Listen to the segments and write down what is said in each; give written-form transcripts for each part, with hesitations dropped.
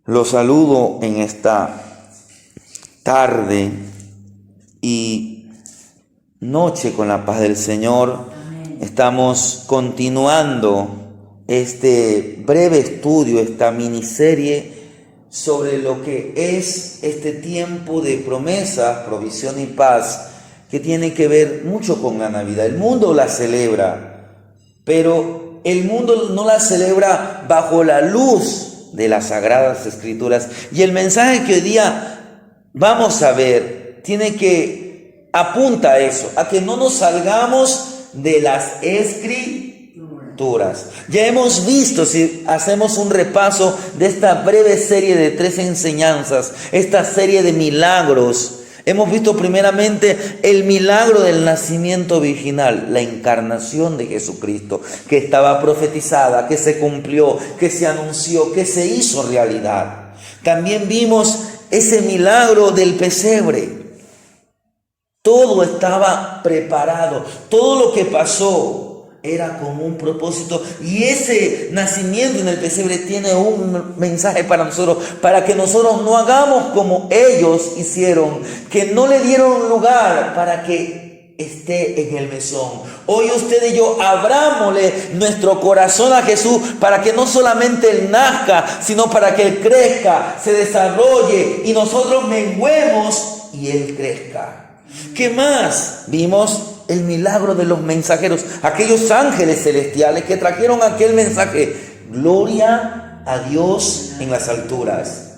Los saludo en esta tarde y noche con la paz del Señor. Estamos continuando este breve estudio, esta miniserie sobre lo que es este tiempo de promesas, provisión y paz, que tiene que ver mucho con la Navidad. El mundo la celebra, pero el mundo no la celebra bajo la luz de las Sagradas Escrituras. Y el mensaje que hoy día vamos a ver apunta a eso, a que no nos salgamos de las Escrituras. Ya hemos visto, si hacemos un repaso de esta breve serie de 3 enseñanzas, esta serie de milagros, hemos visto primeramente el milagro del nacimiento virginal, la encarnación de Jesucristo, que estaba profetizada, que se cumplió, que se anunció, que se hizo realidad. También vimos ese milagro del pesebre. Todo estaba preparado, todo lo que pasó era con un propósito, y ese nacimiento en el pesebre tiene un mensaje para nosotros, para que nosotros no hagamos como ellos hicieron, que no le dieron lugar para que esté en el mesón. Hoy usted y yo abrámosle nuestro corazón a Jesús, para que no solamente Él nazca, sino para que Él crezca, se desarrolle y nosotros menguemos y Él crezca. ¿Qué más? Vimos el milagro de los mensajeros, aquellos ángeles celestiales que trajeron aquel mensaje: gloria a Dios en las alturas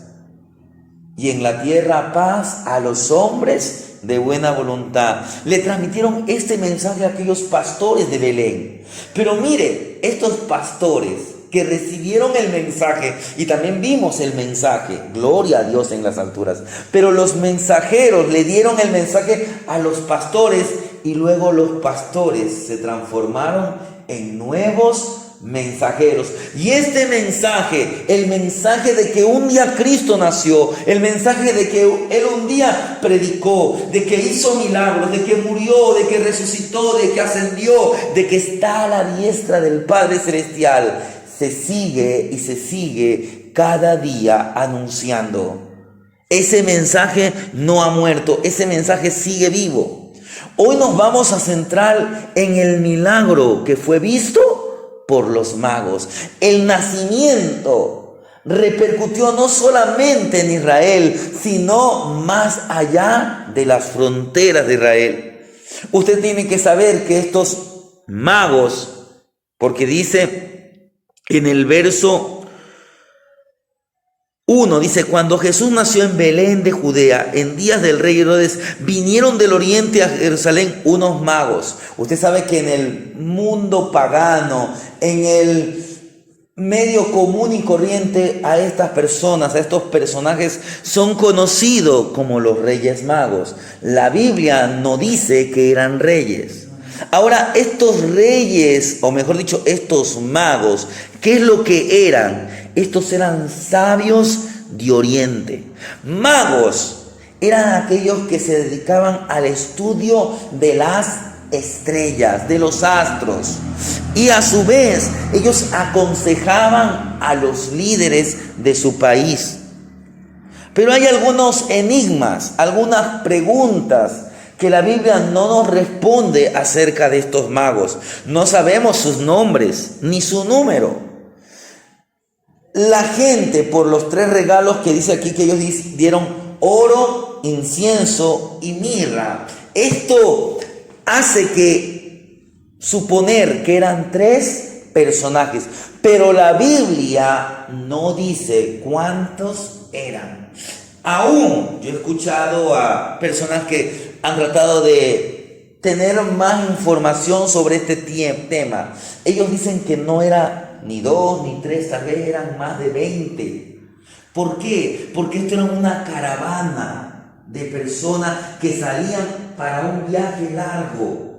y en la tierra paz a los hombres de buena voluntad. Le transmitieron este mensaje a aquellos pastores de Belén. Pero mire, estos pastores que recibieron el mensaje, y también vimos el mensaje, gloria a Dios en las alturas, pero los mensajeros le dieron el mensaje a los pastores, y luego los pastores se transformaron en nuevos mensajeros. Y este mensaje, el mensaje de que un día Cristo nació, el mensaje de que Él un día predicó, de que hizo milagros, de que murió, de que resucitó, de que ascendió, de que está a la diestra del Padre Celestial, se sigue y se sigue cada día anunciando. Ese mensaje no ha muerto, ese mensaje sigue vivo. Hoy nos vamos a centrar en el milagro que fue visto por los magos. El nacimiento repercutió no solamente en Israel, sino más allá de las fronteras de Israel. Usted tiene que saber que estos magos, porque dice en el verso 1, dice: cuando Jesús nació en Belén de Judea, en días del rey Herodes, vinieron del oriente a Jerusalén unos magos. Usted sabe que en el mundo pagano, en el medio común y corriente, a estas personas, a estos personajes, son conocidos como los reyes magos. La Biblia no dice que eran reyes. Ahora, estos reyes, o mejor dicho, estos magos, ¿qué es lo que eran? Estos eran sabios de Oriente. Magos eran aquellos que se dedicaban al estudio de las estrellas, de los astros. Y a su vez, ellos aconsejaban a los líderes de su país. Pero hay algunos enigmas, algunas preguntas que la Biblia no nos responde acerca de estos magos. No sabemos sus nombres ni su número. La gente, por los 3 regalos que dice aquí que ellos dieron: oro, incienso y mirra. Esto hace que suponer que eran 3 personajes, pero la Biblia no dice cuántos eran. Aún yo he escuchado a personas que han tratado de tener más información sobre este tema. Ellos dicen que no era ni 2 ni 3, tal vez eran más de 20. ¿Por qué? Porque esto era una caravana de personas que salían para un viaje largo.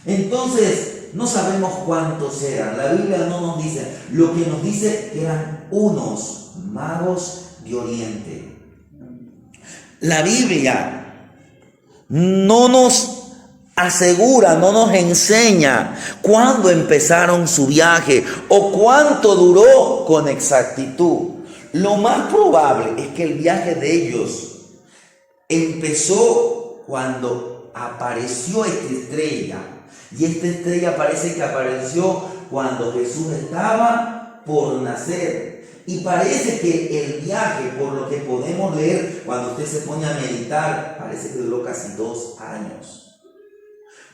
Entonces, no sabemos cuántos eran. La Biblia no nos dice. Lo que nos dice que eran unos magos de Oriente. La Biblia no nos asegura, no nos enseña cuándo empezaron su viaje o cuánto duró con exactitud. Lo más probable es que el viaje de ellos empezó cuando apareció esta estrella. Y esta estrella parece que apareció cuando Jesús estaba por nacer. Y parece que el viaje, por lo que podemos leer, cuando usted se pone a meditar, parece que duró casi 2 años.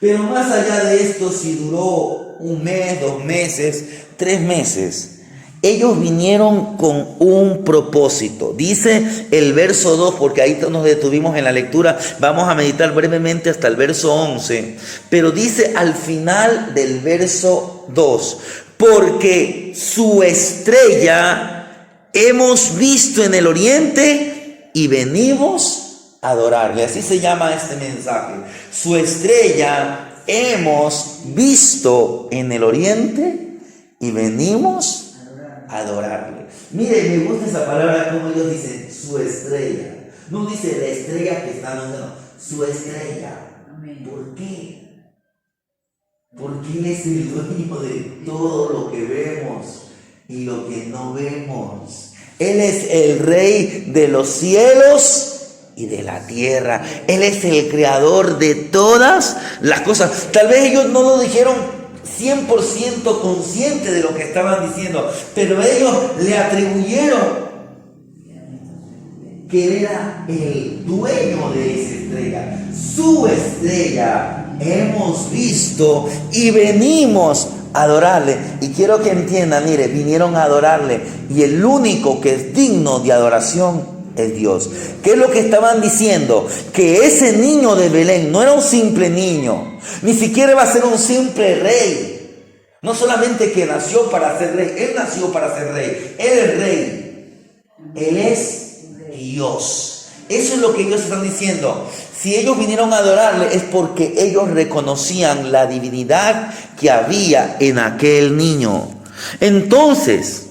Pero más allá de esto, si duró 1 mes, 2 meses, 3 meses, ellos vinieron con un propósito. Dice el verso 2, porque ahí nos detuvimos en la lectura. Vamos a meditar brevemente hasta el verso 11. Pero dice al final del verso 2, porque su estrella hemos visto en el oriente y venimos a adorarle. Así se llama este mensaje. Su estrella hemos visto en el oriente y venimos a adorarle. Mire, me gusta esa palabra, como ellos dicen, su estrella. No dice la estrella que está anunciando, su estrella. ¿Por qué? Porque Él es el dueño de todo lo que vemos y lo que no vemos. Él es el Rey de los cielos y de la tierra. Él es el creador de todas las cosas. Tal vez ellos no lo dijeron 100% consciente de lo que estaban diciendo, pero ellos le atribuyeron que era el dueño de esa estrella. Su estrella hemos visto y venimos a adorarle. Y quiero que entiendan, mire, vinieron a adorarle y el único que es digno de adoración es Dios. ¿Qué es lo que estaban diciendo? Que ese niño de Belén no era un simple niño, ni siquiera va a ser un simple rey. No solamente que nació para ser rey, Él nació para ser rey. Él es rey. Él es Dios. Eso es lo que ellos están diciendo. Si ellos vinieron a adorarle es porque ellos reconocían la divinidad que había en aquel niño. Entonces,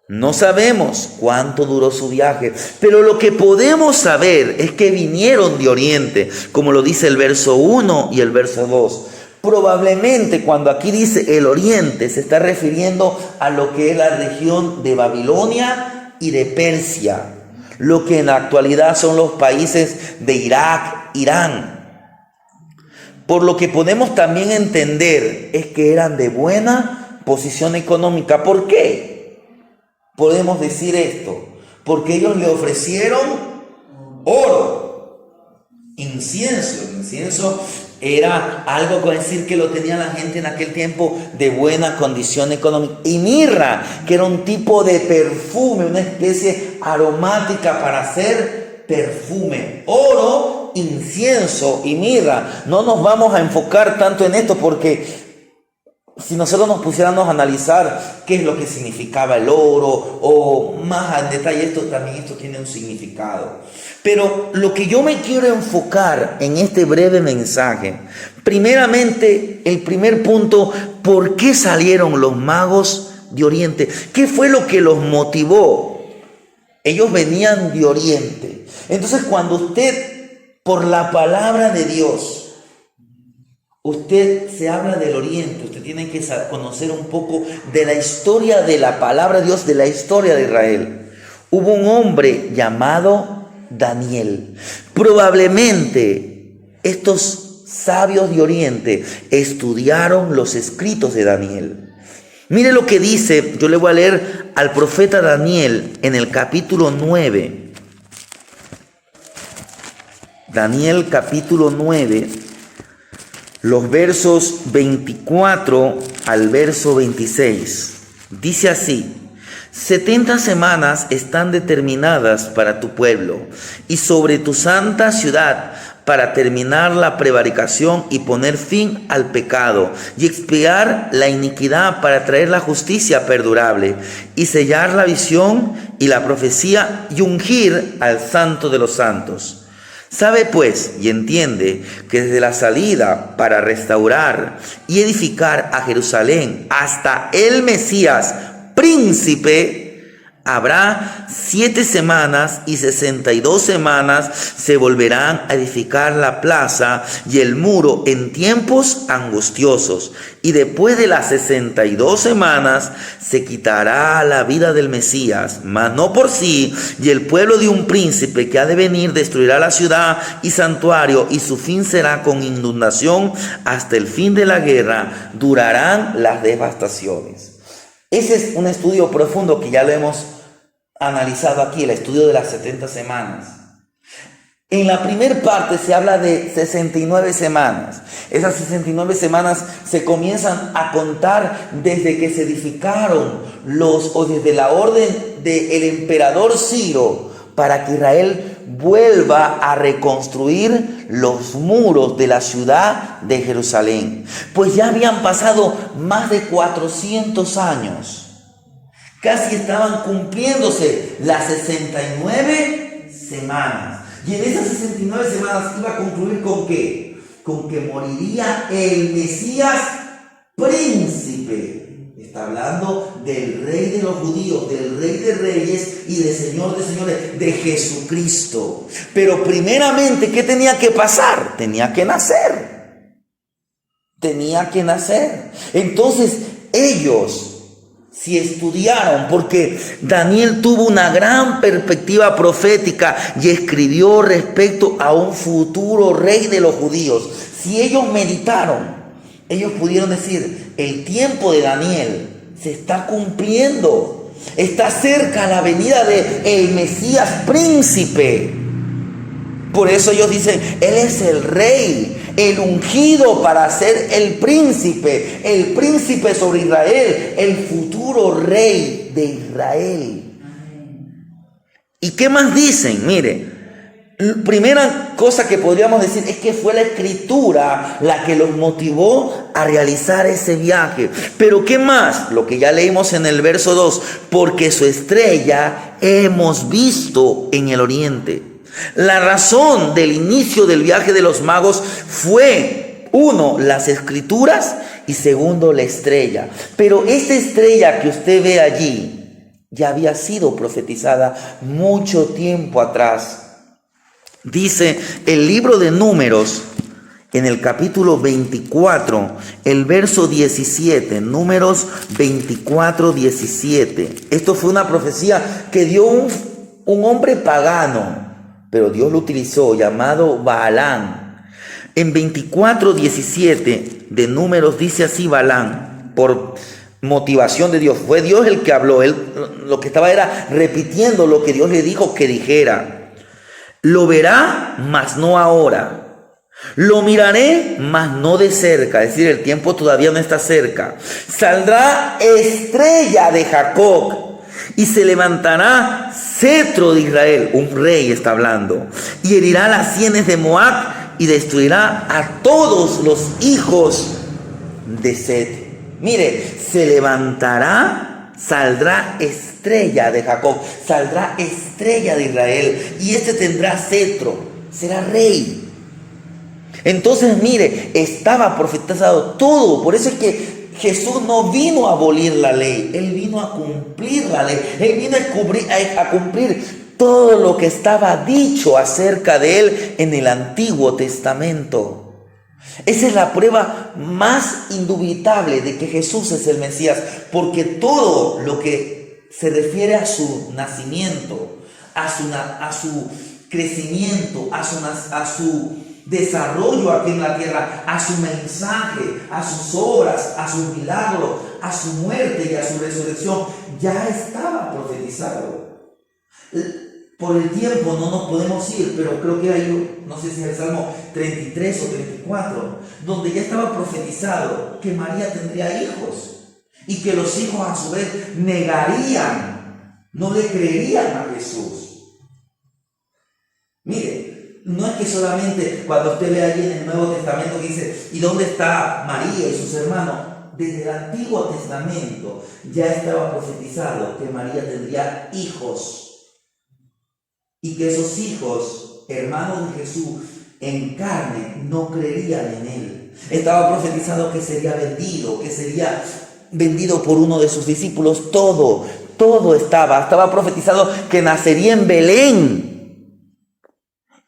no sabemos cuánto duró su viaje, pero lo que podemos saber es que vinieron de oriente, como lo dice el verso 1 y el verso 2. Probablemente cuando aquí dice el oriente se está refiriendo a lo que es la región de Babilonia y de Persia, lo que en la actualidad son los países de Irak, Irán. Por lo que podemos también entender es que eran de buena posición económica. ¿Por qué podemos decir esto? Porque ellos le ofrecieron oro, incienso. El incienso era algo con decir que lo tenía la gente en aquel tiempo de buena condición económica. Y mirra, que era un tipo de perfume, una especie aromática para hacer perfume. Oro, incienso y mirra. No nos vamos a enfocar tanto en esto porque si nosotros nos pusiéramos a analizar qué es lo que significaba el oro o más en detalle, esto tiene un significado. Pero lo que yo me quiero enfocar en este breve mensaje, primeramente, el primer punto, ¿por qué salieron los magos de Oriente? ¿Qué fue lo que los motivó? Ellos venían de Oriente. Entonces, cuando usted, por la palabra de Dios, usted se habla del Oriente, usted tiene que conocer un poco de la historia de la palabra de Dios, de la historia de Israel. Hubo un hombre llamado Daniel. Probablemente estos sabios de Oriente estudiaron los escritos de Daniel. Mire lo que dice, yo le voy a leer al profeta Daniel en el capítulo 9. Daniel capítulo 9. Los versos 24 al verso 26. Dice así: 70 semanas están determinadas para tu pueblo y sobre tu santa ciudad para terminar la prevaricación y poner fin al pecado y expiar la iniquidad para traer la justicia perdurable y sellar la visión y la profecía y ungir al santo de los santos. Sabe pues y entiende que desde la salida para restaurar y edificar a Jerusalén hasta el Mesías, príncipe, Habrá 7 semanas y 62 semanas se volverán a edificar la plaza y el muro en tiempos angustiosos. Y después de las 62 semanas se quitará la vida del Mesías, mas no por sí, y el pueblo de un príncipe que ha de venir destruirá la ciudad y santuario, y su fin será con inundación hasta el fin de la guerra, durarán las devastaciones. Ese es un estudio profundo que ya lo hemos analizado aquí, el estudio de las 70 semanas. En la primera parte se habla de 69 semanas. Esas 69 semanas se comienzan a contar desde que se edificaron o desde la orden del emperador Ciro, para que Israel vuelva a reconstruir los muros de la ciudad de Jerusalén. Pues ya habían pasado más de 400 años. Casi estaban cumpliéndose las 69 semanas. Y en esas 69 semanas iba a concluir ¿con qué? Con que moriría el Mesías príncipe. Está hablando del rey de los judíos, del rey de reyes y del señor de señores, de Jesucristo. Pero primeramente, ¿qué tenía que pasar? Tenía que nacer. Tenía que nacer. Entonces, ellos si estudiaron, porque Daniel tuvo una gran perspectiva profética y escribió respecto a un futuro rey de los judíos. Si ellos meditaron, ellos pudieron decir, el tiempo de Daniel se está cumpliendo. Está cerca la venida del Mesías príncipe. Por eso ellos dicen, Él es el rey, el ungido para ser el príncipe sobre Israel, el futuro rey de Israel. ¿Y qué más dicen? Mire, primera cosa que podríamos decir es que fue la escritura la que los motivó a realizar ese viaje. Pero ¿qué más? Lo que ya leímos en el verso 2, porque su estrella hemos visto en el oriente. La razón del inicio del viaje de los magos fue, 1, las escrituras y 2, la estrella. Pero esta estrella que usted ve allí ya había sido profetizada mucho tiempo atrás. Dice el libro de Números, en el capítulo 24, el verso 17, Números 24, 17. Esto fue una profecía que dio un hombre pagano, pero Dios lo utilizó, llamado Balaam. En 24:17 de Números dice así Balaam, por motivación de Dios. Fue Dios el que habló. Él lo que estaba era repitiendo lo que Dios le dijo que dijera. Lo verá, mas no ahora. Lo miraré, mas no de cerca. Es decir, el tiempo todavía no está cerca. Saldrá estrella de Jacob y se levantará cetro de Israel, un rey está hablando, y herirá las sienes de Moab y destruirá a todos los hijos de Set. Mire, se levantará, saldrá estrella de Jacob, saldrá estrella de Israel, y este tendrá cetro, será rey. Entonces, mire, estaba profetizado todo. Por eso es que Jesús no vino a abolir la ley, Él vino a cumplir la ley. Él vino a cumplir todo lo que estaba dicho acerca de Él en el Antiguo Testamento. Esa es la prueba más indubitable de que Jesús es el Mesías, porque todo lo que se refiere a su nacimiento, a su crecimiento, a su desarrollo aquí en la tierra, a su mensaje, a sus obras, a sus milagros, a su muerte y a su resurrección, ya estaba profetizado. Por el tiempo no nos podemos ir, pero creo que hay, no sé si es el Salmo 33 o 34, donde ya estaba profetizado que María tendría hijos y que los hijos a su vez negarían, no le creerían a Jesús. Mire, no es que solamente cuando usted ve allí en el Nuevo Testamento que dice, ¿y dónde está María y sus hermanos? Desde el Antiguo Testamento ya estaba profetizado que María tendría hijos y que esos hijos, hermanos de Jesús, en carne, no creerían en Él. Estaba profetizado que sería vendido por uno de sus discípulos, todo todo estaba profetizado que nacería en Belén.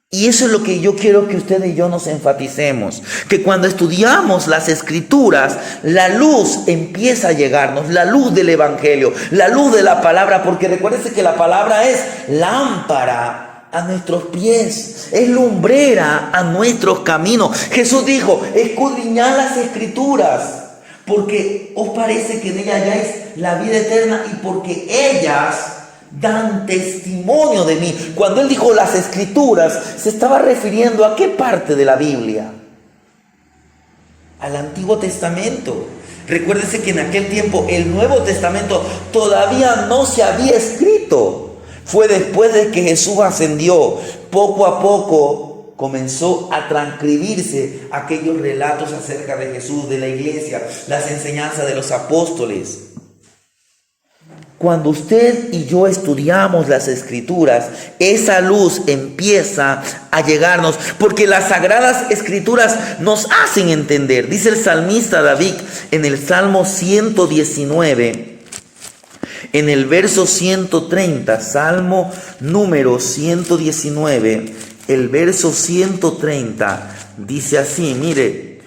Y eso es lo que yo quiero que usted y yo nos enfaticemos, que cuando estudiamos las Escrituras, la luz empieza a llegarnos, la luz del Evangelio, la luz de la palabra, porque recuérdese que la palabra es lámpara a nuestros pies, es lumbrera a nuestros caminos. Jesús dijo, escudriñad las Escrituras, porque os parece que en ellas halláis la vida eterna y porque ellas dan testimonio de mí. Cuando él dijo las Escrituras, se estaba refiriendo a qué parte de la Biblia. Al Antiguo Testamento. Recuérdese que en aquel tiempo el Nuevo Testamento todavía no se había escrito. Fue después de que Jesús ascendió. Poco a poco comenzó a transcribirse aquellos relatos acerca de Jesús, de la iglesia, las enseñanzas de los apóstoles. Cuando usted y yo estudiamos las Escrituras, esa luz empieza a llegarnos, porque las Sagradas Escrituras nos hacen entender. Dice el salmista David en el Salmo 119, en el verso 130, Salmo número 119, el verso 130, dice así, mire: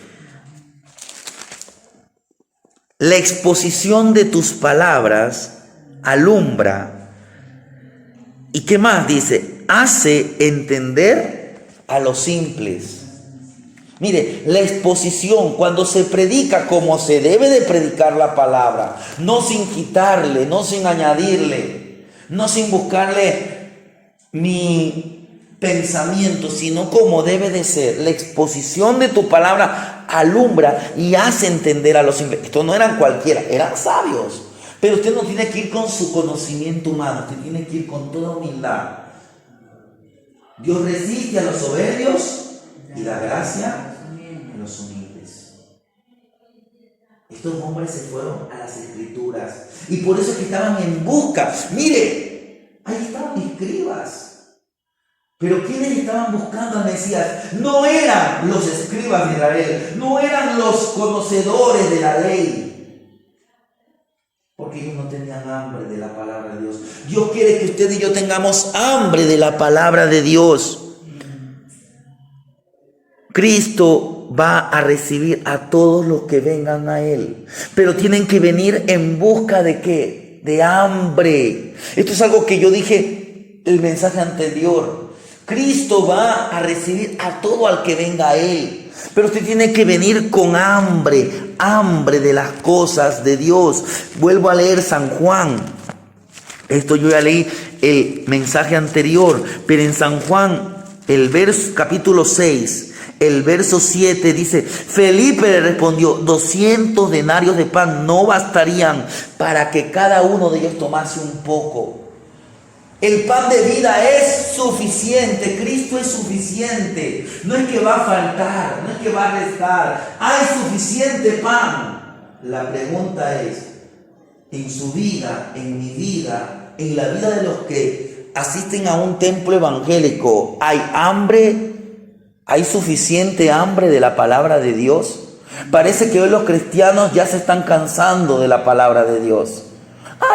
la exposición de tus palabras alumbra. ¿Y qué más dice? Hace entender a los simples. Mire, la exposición, cuando se predica como se debe de predicar la palabra, no sin quitarle, no sin añadirle, no sin buscarle mi pensamiento, sino como debe de ser. La exposición de tu palabra alumbra y hace entender a los simples. Estos no eran cualquiera, eran sabios. Pero usted no tiene que ir con su conocimiento humano, usted tiene que ir con toda humildad. Dios resiste a los soberbios y da gracia a los humildes. Estos hombres se fueron a las Escrituras y por eso que estaban en busca. Mire, ahí estaban escribas. Pero ¿quiénes estaban buscando al Mesías? No eran los escribas de Israel, no eran los conocedores de la ley. Porque ellos no tenían hambre de la palabra de Dios. Dios quiere que usted y yo tengamos hambre de la palabra de Dios. Cristo va a recibir a todos los que vengan a Él. Pero tienen que venir en busca de ¿qué? De hambre. Esto es algo que yo dije el mensaje anterior. Cristo va a recibir a todo al que venga a Él. Pero usted tiene que venir con hambre, hambre de las cosas de Dios. Vuelvo a leer San Juan. Esto yo ya leí el mensaje anterior, pero en San Juan, el verso, capítulo 6, el verso 7 dice: Felipe le respondió, 200 denarios de pan no bastarían para que cada uno de ellos tomase un poco. El pan de vida es suficiente, Cristo es suficiente. No es que va a faltar, no es que va a restar. Hay suficiente pan. La pregunta es, en su vida, en mi vida, en la vida de los que asisten a un templo evangélico, ¿hay hambre? ¿Hay suficiente hambre de la palabra de Dios? Parece que hoy los cristianos ya se están cansando de la palabra de Dios.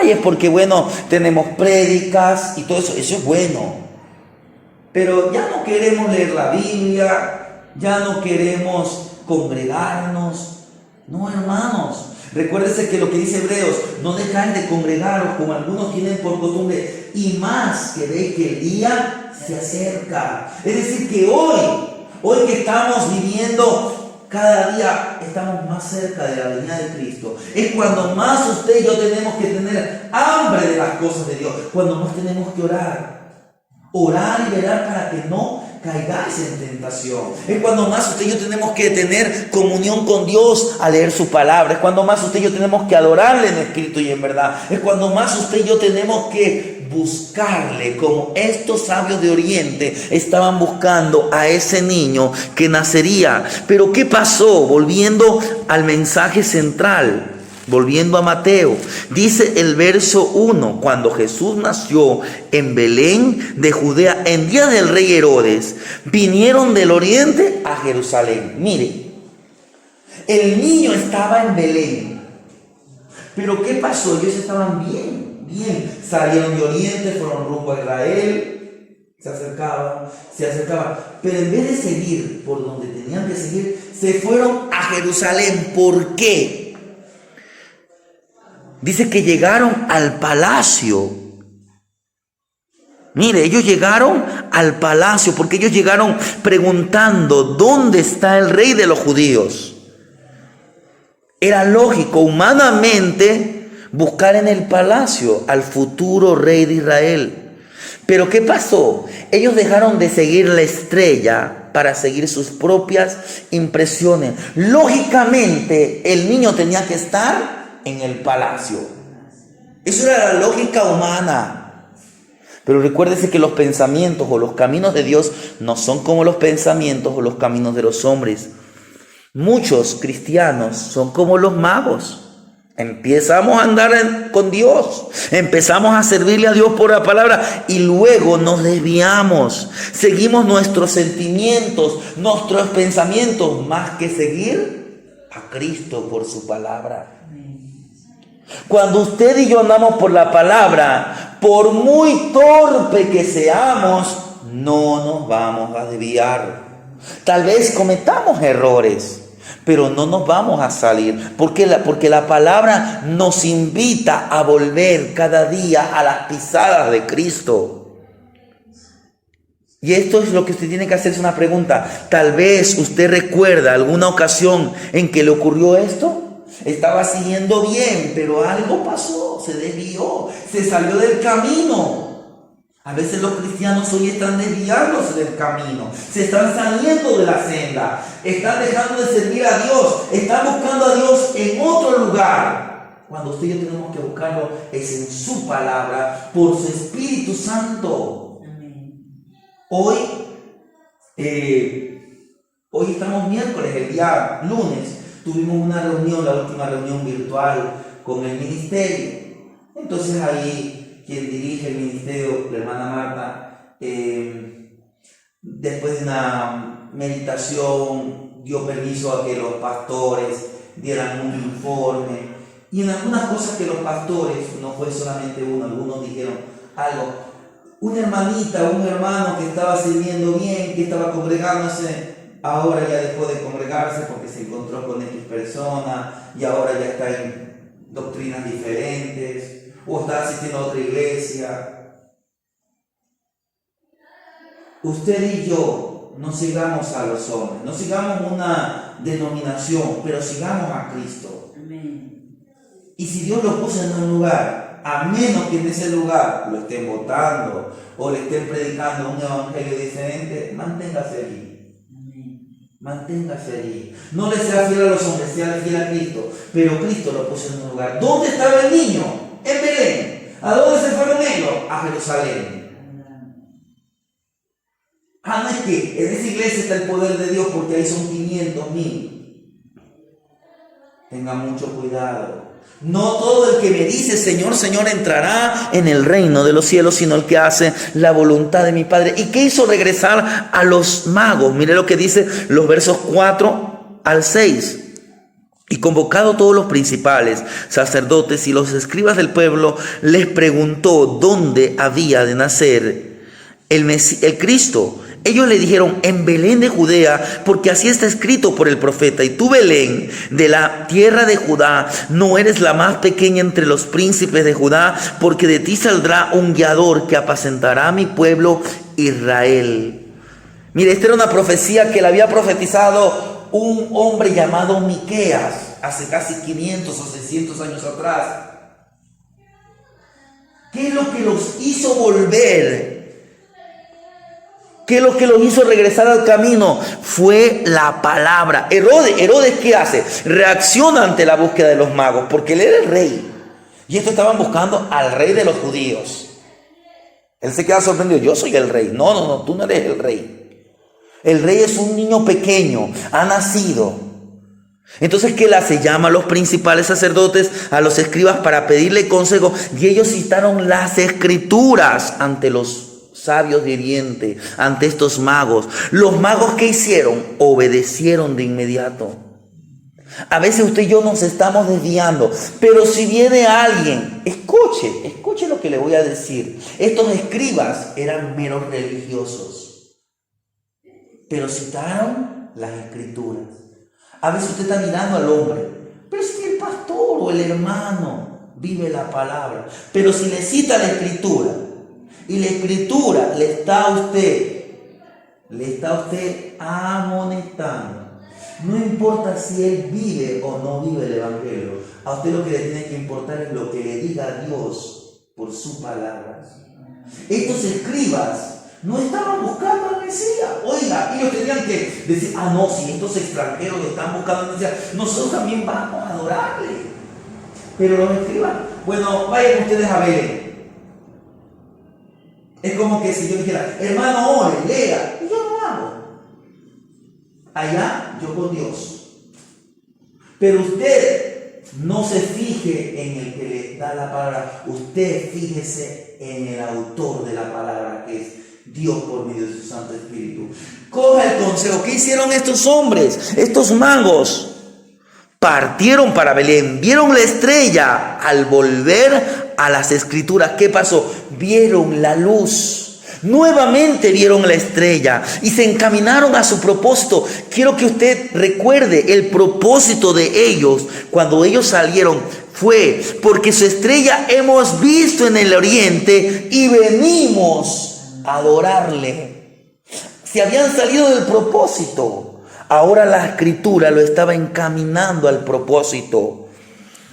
Ay, es porque, bueno, tenemos prédicas y todo eso es bueno. Pero ya no queremos leer la Biblia, ya no queremos congregarnos. No, hermanos, recuérdense que lo que dice Hebreos, no dejáis de congregaros como algunos tienen por costumbre, y más que veis que el día se acerca. Es decir, que hoy que estamos viviendo, cada día estamos más cerca de la venida de Cristo. Es cuando más usted y yo tenemos que tener hambre de las cosas de Dios. Cuando más tenemos que orar. Orar y velar para que no caigáis en tentación. Es cuando más usted y yo tenemos que tener comunión con Dios al leer su palabra. Es cuando más usted y yo tenemos que adorarle en espíritu y en verdad. Es cuando más usted y yo tenemos que buscarle, como estos sabios de Oriente estaban buscando a ese niño que nacería. Pero ¿qué pasó? Volviendo al mensaje central, volviendo a Mateo, dice el verso 1, cuando Jesús nació en Belén de Judea, en día del rey Herodes, vinieron del oriente a Jerusalén. Mire, el niño estaba en Belén, pero ¿qué pasó? Ellos estaban bien bien. Salieron de oriente, fueron rumbo a Israel, se acercaban. Pero en vez de seguir por donde tenían que seguir, se fueron a Jerusalén. ¿Por qué? Dice que llegaron al palacio. Mire, ellos llegaron al palacio porque ellos llegaron preguntando: ¿dónde está el rey de los judíos? Era lógico, humanamente, buscar en el palacio al futuro rey de Israel. Pero ¿qué pasó? Ellos dejaron de seguir la estrella para seguir sus propias impresiones. Lógicamente, el niño tenía que estar en el palacio. Eso era la lógica humana. Pero recuérdese que los pensamientos o los caminos de Dios no son como los pensamientos o los caminos de los hombres. Muchos cristianos son como los magos. Empezamos a andar con Dios, empezamos a servirle a Dios por la palabra y luego nos desviamos. Seguimos nuestros sentimientos, nuestros pensamientos, más que seguir a Cristo por su palabra. Cuando usted y yo andamos por la palabra, por muy torpe que seamos, no nos vamos a desviar. Tal vez cometamos errores, pero no nos vamos a salir. Porque la palabra nos invita a volver cada día a las pisadas de Cristo. Y esto es lo que usted tiene que hacerse una pregunta. Tal vez usted recuerda alguna ocasión en que le ocurrió esto. Estaba siguiendo bien, pero algo pasó, se desvió, se salió del camino. A veces los cristianos hoy están desviándose del camino, se están saliendo de la senda, están dejando de servir a Dios, están buscando a Dios en otro lugar. Cuando usted y yo tenemos que buscarlo es en su palabra, por su Espíritu Santo. Hoy estamos miércoles, el día lunes tuvimos una reunión, la última reunión virtual con el ministerio. Entonces ahí quien dirige el ministerio, la hermana Marta, después de una meditación, dio permiso a que los pastores dieran un informe. Y en algunas cosas que los pastores, no fue solamente uno, algunos dijeron algo. Una hermanita, un hermano que estaba sirviendo bien, que estaba congregándose, ahora ya dejó de congregarse porque se encontró con X persona y ahora ya está en doctrinas diferentes. O está asistiendo a otra iglesia. Usted y yo no sigamos a los hombres, no sigamos una denominación, pero sigamos a Cristo. Amén. Y si Dios lo puso en un lugar, a menos que en ese lugar lo estén votando o le estén predicando un evangelio diferente, manténgase allí. Amén. Manténgase allí. No le sea fiel a los hombres, sea fiel a Cristo, pero Cristo lo puso en un lugar. ¿Dónde estaba el niño? En Belén. ¿A dónde se fueron ellos? A Jerusalén. No es que en esa iglesia está el poder de Dios porque ahí son 500,000. Tenga mucho cuidado. No todo el que me dice Señor, Señor entrará en el reino de los cielos, sino el que hace la voluntad de mi Padre. ¿Y qué hizo regresar a los magos? Mire lo que dice los versos 4 al 6. Y convocado todos los principales, sacerdotes y los escribas del pueblo, les preguntó dónde había de nacer el Cristo. Ellos le dijeron: en Belén de Judea, porque así está escrito por el profeta. Y tú, Belén, de la tierra de Judá, no eres la más pequeña entre los príncipes de Judá, porque de ti saldrá un guiador que apacentará a mi pueblo Israel. Mire, esta era una profecía que le había profetizado un hombre llamado Miqueas hace casi 500 o 600 años atrás. ¿Qué es lo que los hizo volver? ¿Qué es lo que los hizo regresar al camino? Fue la palabra. Herodes, ¿qué hace? Reacciona ante la búsqueda de los magos, porque él era el rey. Y estos estaban buscando al rey de los judíos. Él se queda sorprendido: yo soy el rey. No, tú no eres el rey. El rey es un niño pequeño, ha nacido. Entonces, ¿qué él hace? Llama a los principales sacerdotes, a los escribas, para pedirle consejo. Y ellos citaron las escrituras ante los sabios de Oriente, ante estos magos. Los magos, ¿qué hicieron? Obedecieron de inmediato. A veces usted y yo nos estamos desviando, pero si viene alguien, escuche escuche lo que le voy a decir. Estos escribas eran meros religiosos, pero citaron las escrituras. A veces usted está mirando al hombre, pero si el pastor o el hermano vive la palabra, pero si le cita la escritura, y la escritura le está a usted amonestando. No importa si él vive o no vive el evangelio, a usted lo que le tiene que importar es lo que le diga Dios por su palabra. Estos escribas no estaban buscando al Mesías. Oiga, ellos tenían que decir, no, si estos extranjeros están buscando al Mesías, nosotros también vamos a adorarle. Pero los escribas, bueno, vayan ustedes a Belén. Es como que si yo dijera, hermano, ore, lea, y yo no hago. Allá, yo con Dios. Pero usted no se fije en el que le da la palabra, usted fíjese en el autor de la palabra, que es Dios por medio de su Santo Espíritu. Coja el consejo. ¿Qué hicieron estos hombres, estos magos? Partieron para Belén, vieron la estrella. Al volver a las escrituras, ¿qué pasó? Vieron la luz. Nuevamente vieron la estrella y se encaminaron a su propósito. Quiero que usted recuerde el propósito de ellos cuando ellos salieron. Fue porque su estrella hemos visto en el oriente y venimos a adorarle. Se habían salido del propósito. Ahora la escritura lo estaba encaminando al propósito.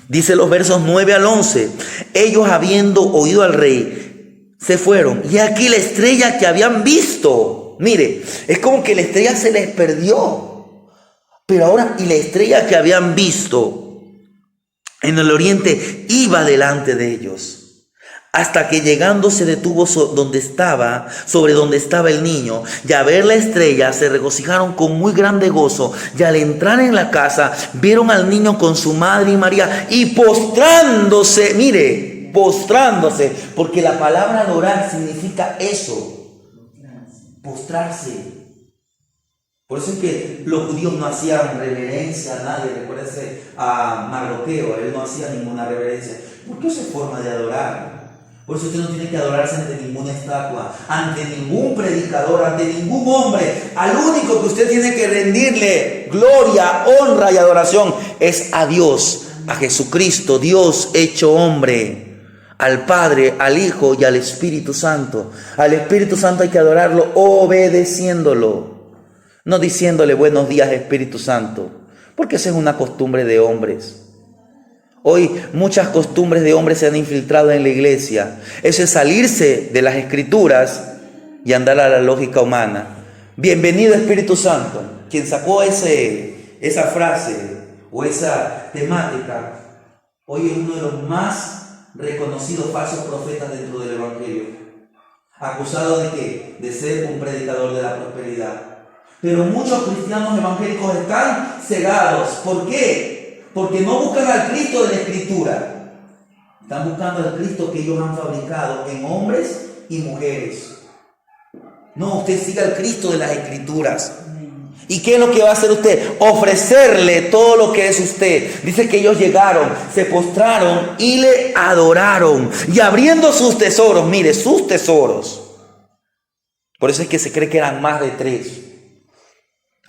Dice los versos 9 al 11. Ellos, habiendo oído al rey, se fueron. Y aquí la estrella que habían visto. Mire, es como que la estrella se les perdió. Pero ahora, y la estrella que habían visto en el oriente iba delante de ellos. Hasta que llegando se detuvo sobre donde estaba el niño, y a ver la estrella se regocijaron con muy grande gozo, y al entrar en la casa vieron al niño con su madre y María, y postrándose, mire, postrándose, porque la palabra adorar significa eso, postrarse. Por eso es que los judíos no hacían reverencia a nadie. Recuérdense a Mardoqueo, él no hacía ninguna reverencia, porque esa es forma de adorar. Por eso usted no tiene que adorarse ante ninguna estatua, ante ningún predicador, ante ningún hombre. Al único que usted tiene que rendirle gloria, honra y adoración es a Dios, a Jesucristo, Dios hecho hombre, al Padre, al Hijo y al Espíritu Santo. Al Espíritu Santo hay que adorarlo obedeciéndolo, no diciéndole buenos días Espíritu Santo, porque esa es una costumbre de hombres. Hoy muchas costumbres de hombres se han infiltrado en la iglesia. Eso es salirse de las escrituras y andar a la lógica humana. Bienvenido Espíritu Santo. Quien sacó esa frase o esa temática, hoy es uno de los más reconocidos falsos profetas dentro del evangelio. Acusado de ¿qué? De ser un predicador de la prosperidad. Pero muchos cristianos evangélicos están cegados. ¿Por qué? Porque no buscan al Cristo de la Escritura. Están buscando al Cristo que ellos han fabricado en hombres y mujeres. No, usted siga al Cristo de las Escrituras. ¿Y qué es lo que va a hacer usted? Ofrecerle todo lo que es usted. Dice que ellos llegaron, se postraron y le adoraron. Y abriendo sus tesoros, mire, sus tesoros. Por eso es que se cree que eran más de 3.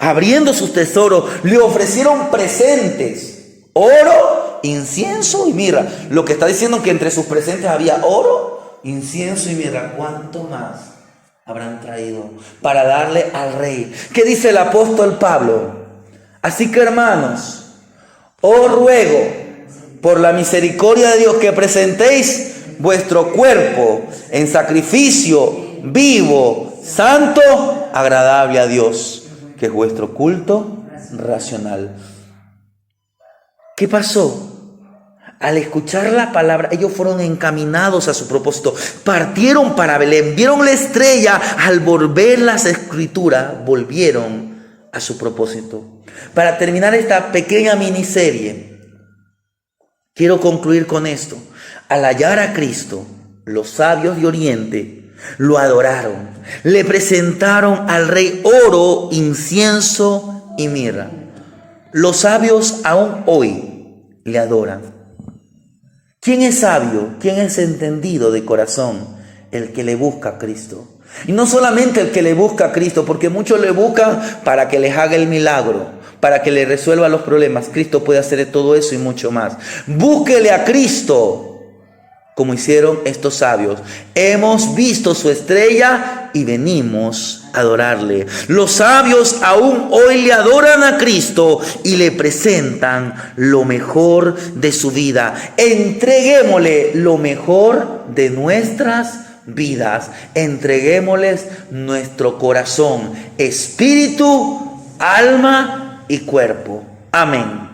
Abriendo sus tesoros, le ofrecieron presentes. Oro, incienso y mirra. Lo que está diciendo que entre sus presentes había oro, incienso y mirra. ¿Cuánto más habrán traído para darle al rey? ¿Qué dice el apóstol Pablo? Así que, hermanos, os ruego por la misericordia de Dios que presentéis vuestro cuerpo en sacrificio vivo, santo, agradable a Dios, que es vuestro culto racional. ¿Qué pasó? Al escuchar la palabra, ellos fueron encaminados a su propósito. Partieron para Belén, vieron la estrella. Al volver las escrituras, volvieron a su propósito. Para terminar esta pequeña miniserie, quiero concluir con esto. Al hallar a Cristo, los sabios de Oriente lo adoraron. Le presentaron al rey oro, incienso y mirra. Los sabios aún hoy le adoran. ¿Quién es sabio? ¿Quién es entendido de corazón? El que le busca a Cristo. Y no solamente el que le busca a Cristo, porque muchos le buscan para que les haga el milagro, para que le resuelva los problemas. Cristo puede hacer todo eso y mucho más. Búsquele a Cristo, como hicieron estos sabios. Hemos visto su estrella y venimos a adorarle. Los sabios aún hoy le adoran a Cristo y le presentan lo mejor de su vida. Entreguémosle lo mejor de nuestras vidas. Entreguémosles nuestro corazón, espíritu, alma y cuerpo. Amén.